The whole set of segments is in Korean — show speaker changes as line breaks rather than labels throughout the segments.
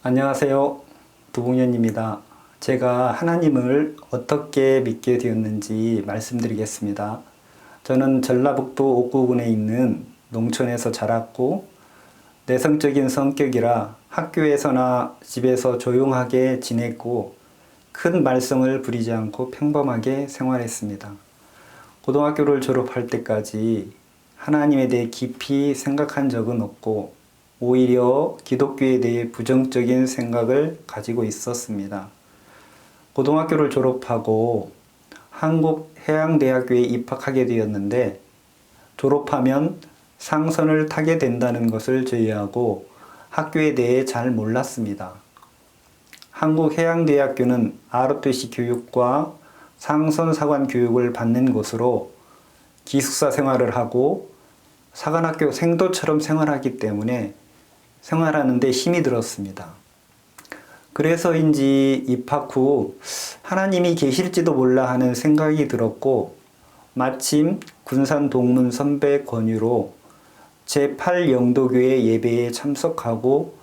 안녕하세요. 두봉현입니다. 제가 하나님을 어떻게 믿게 되었는지 말씀드리겠습니다. 저는 전라북도 옥구군에 있는 농촌에서 자랐고 내성적인 성격이라 학교에서나 집에서 조용하게 지냈고 큰 말썽을 부리지 않고 평범하게 생활했습니다. 고등학교를 졸업할 때까지 하나님에 대해 깊이 생각한 적은 없고 오히려 기독교에 대해 부정적인 생각을 가지고 있었습니다. 고등학교를 졸업하고 한국해양대학교에 입학하게 되었는데 졸업하면 상선을 타게 된다는 것을 제외하고 학교에 대해 잘 몰랐습니다. 한국해양대학교는 ROTC 교육과 상선사관 교육을 받는 곳으로 기숙사 생활을 하고 사관학교 생도처럼 생활하기 때문에 생활하는데 힘이 들었습니다. 그래서인지 입학 후 하나님이 계실지도 몰라 하는 생각이 들었고 마침 군산 동문 선배 권유로 제8영도교회 예배에 참석하고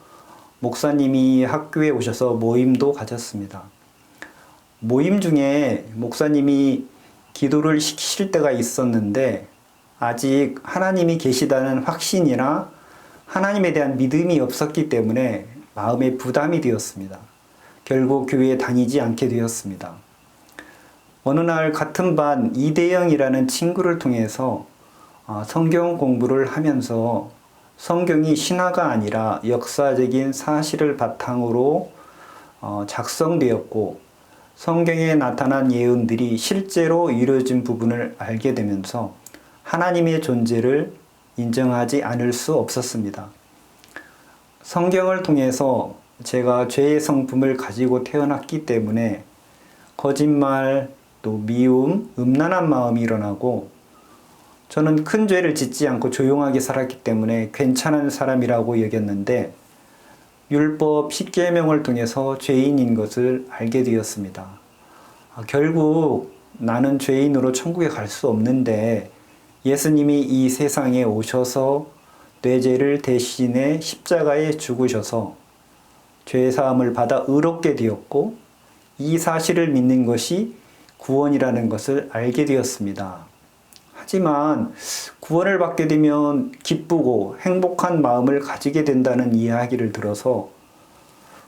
목사님이 학교에 오셔서 모임도 가졌습니다. 모임 중에 목사님이 기도를 시키실 때가 있었는데 아직 하나님이 계시다는 확신이나 하나님에 대한 믿음이 없었기 때문에 마음에 부담이 되었습니다. 결국 교회에 다니지 않게 되었습니다. 어느 날 같은 반 이대영이라는 친구를 통해서 성경 공부를 하면서 성경이 신화가 아니라 역사적인 사실을 바탕으로 작성되었고 성경에 나타난 예언들이 실제로 이루어진 부분을 알게 되면서 하나님의 존재를 인정하지 않을 수 없었습니다. 성경을 통해서 제가 죄의 성품을 가지고 태어났기 때문에 거짓말, 또 미움, 음란한 마음이 일어나고 저는 큰 죄를 짓지 않고 조용하게 살았기 때문에 괜찮은 사람이라고 여겼는데 율법 10계명을 통해서 죄인인 것을 알게 되었습니다. 결국 나는 죄인으로 천국에 갈 수 없는데 예수님이 이 세상에 오셔서 내 죄를 대신해 십자가에 죽으셔서 죄사함을 받아 의롭게 되었고 이 사실을 믿는 것이 구원이라는 것을 알게 되었습니다. 하지만 구원을 받게 되면 기쁘고 행복한 마음을 가지게 된다는 이야기를 들어서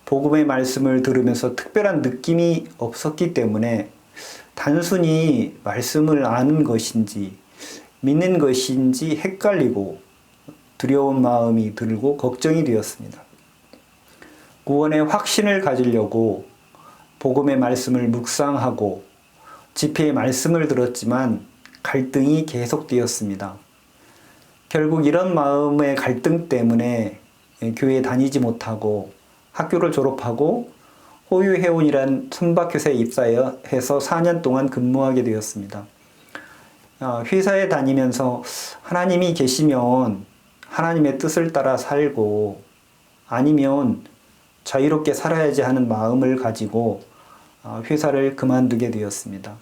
복음의 말씀을 들으면서 특별한 느낌이 없었기 때문에 단순히 말씀을 아는 것인지 믿는 것인지 헷갈리고 두려운 마음이 들고 걱정이 되었습니다. 구원의 확신을 가지려고 복음의 말씀을 묵상하고 집회의 말씀을 들었지만 갈등이 계속되었습니다. 결국 이런 마음의 갈등 때문에 교회에 다니지 못하고 학교를 졸업하고 호유해운이란 선박회사에 입사해서 4년 동안 근무하게 되었습니다. 회사에 다니면서 하나님이 계시면 하나님의 뜻을 따라 살고 아니면 자유롭게 살아야지 하는 마음을 가지고 회사를 그만두게 되었습니다.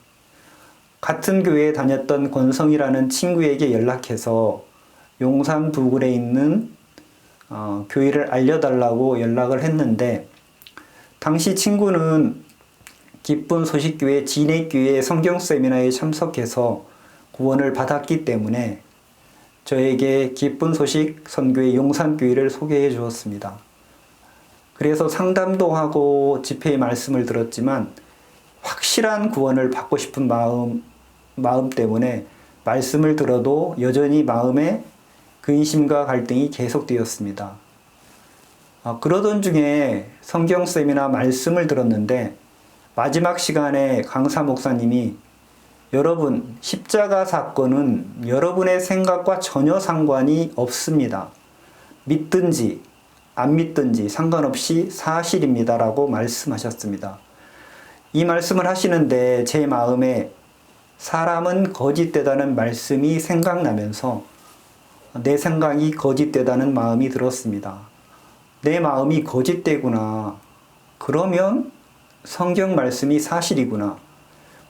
같은 교회에 다녔던 권성이라는 친구에게 연락해서 용산 부근에 있는 교회를 알려달라고 연락을 했는데 당시 친구는 기쁜 소식교회 진해교회 성경 세미나에 참석해서 구원을 받았기 때문에 저에게 기쁜 소식 선교회 용산교회를 소개해 주었습니다. 그래서 상담도 하고 집회의 말씀을 들었지만 확실한 구원을 받고 싶은 마음 때문에 말씀을 들어도 여전히 마음에 근심과 갈등이 계속되었습니다. 그러던 중에 성경 세미나 말씀을 들었는데 마지막 시간에 강사 목사님이 여러분, 십자가 사건은 여러분의 생각과 전혀 상관이 없습니다. 믿든지 안 믿든지 상관없이 사실입니다. 라고 말씀하셨습니다. 이 말씀을 하시는데 제 마음에 사람은 거짓되다는 말씀이 생각나면서 내 생각이 거짓되다는 마음이 들었습니다. 내 마음이 거짓되구나. 그러면 성경 말씀이 사실이구나.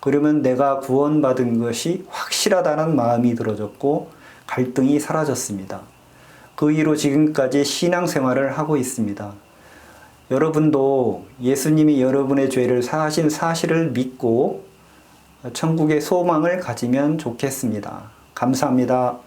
그러면 내가 구원받은 것이 확실하다는 마음이 들어졌고 갈등이 사라졌습니다. 그 이후로 지금까지 신앙생활을 하고 있습니다. 여러분도 예수님이 여러분의 죄를 사하신 사실을 믿고 천국의 소망을 가지면 좋겠습니다. 감사합니다.